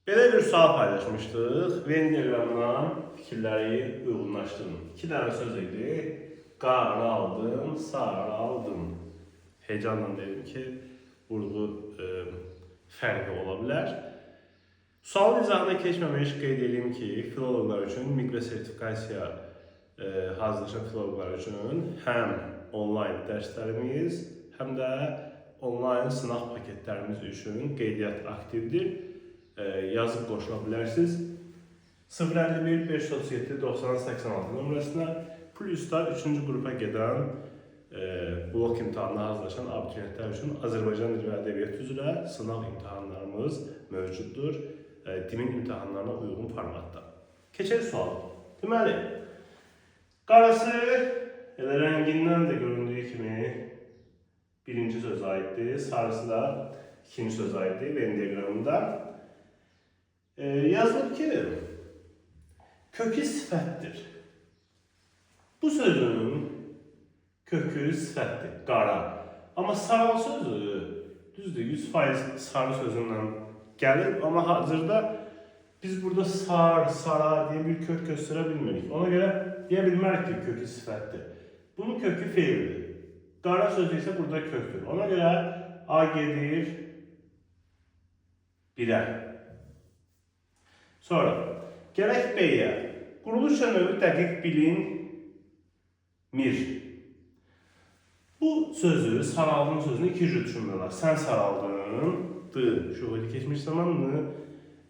Belə bir sual paylaşmışdıq. Venn diaqramından fikirləri uyğunlaşdırın. 2 dənə söz idi. Qarı aldım, sarı aldım. Heyecanla dedim ki, vurğu fərqi ola bilər. Sualın izahına keçməmiş qeyd edeyim ki, filoloqlar üçün miqro sertifikasiya hazırlaşan filoloqlar üçün həm onlayn dərslərimiz, həm də onlayn sınaq paketlərimiz üçün qeydiyyat aktivdir. Yazıb qoşula bilərsiniz. 051 537 90 86 nömrəsinə Pluslar 3-cü qrupa gedən blok imtahanına hazırlaşan abituriyentlər üçün Azərbaycan dili və ədəbiyyatı üzrə sınaq imtahanlarımız mövcuddur. Dimin imtahanlarına uyğun formatda. Keçək sual. Deməli, qarası elə rəngindən də göründüyü kimi birinci söz aiddir, sarısı da ikinci söz aiddir Venn diaqramında. Yazılır ki, kökü sifətdir. Bu sözün kökü sifətdir, qara. Amma sarı sözü, düzdür, 100% sarı sözündən gəlir. Amma hazırda biz burada sara diye bir kök göstərə bilmirik. Ona görə deyə bilmərik ki, kökü sifətdir. Bunun kökü feildir. Qara sözü isə burada köktür. Ona görə A gedir 1'ə. Sonra, gələk B-yə. Quruluş növü dəqiq bilinmir. Bu sözü, saraldığın sözünü iki cür düşünmək olar. Sən saraldın, şuhudi keçmiş zamanlı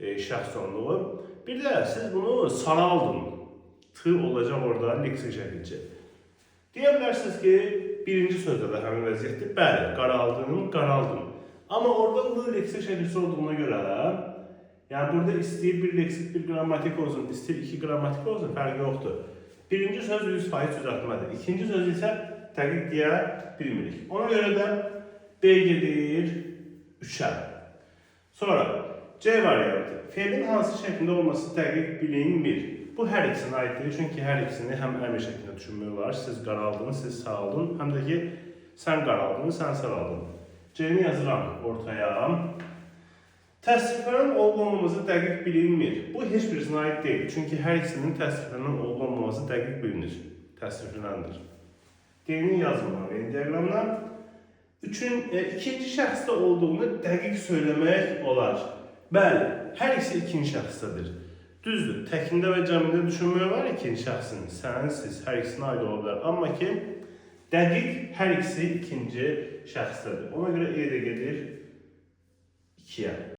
şəxs sonluğu. Bir də siz bunu saraldın. Olacaq orada leksik şəkilçi. Deyə bilərsiniz ki, birinci sözdə də həmin vəziyyətdir. Bəli, qaraldın. Amma orada leksik şəkilçi olduğuna görə yani burada istəyir bir leksik, bir qrammatik olsun, istəyir 2 qrammatik olsun, fərqi yoxdur. Birinci söz 100% düzəltmədir. İkinci söz isə dəqiq deyə bilmirik. Ona görə də B gedir 3'ə. Sonra C variantı. Feilin hansı şəklində olması dəqiq bilinmir. Bu hər ikisinə aiddir. Çünki hər ikisini həm əmr şəklində düşünmək olar. Siz qaraldın, siz saraldın. Həm də ki, sən qaraldın, sən saraldın. C-ni yazıram ortaya. Təsriflərin olmaması dəqiq bilinmir. Bu heç birisinə aid deyil. Çünki hər ikisinin təsriflərinin olmaması dəqiq bilinir. Təsrifləndir. D-ni yazmam Venn diaqramdan. İkinci şəxsdə olduğunu dəqiq söyləmək olar. Bəli, hər ikisi ikinci şəxsdədir. Düzdür, təkində və cəmində düşünmək var ikinci şəxsin. Sən, siz, hər ikisinə aid ola bilər. Amma ki, dəqiq hər ikisi ikinci şəxsdədir. Ona görə E də gedir 2'yə.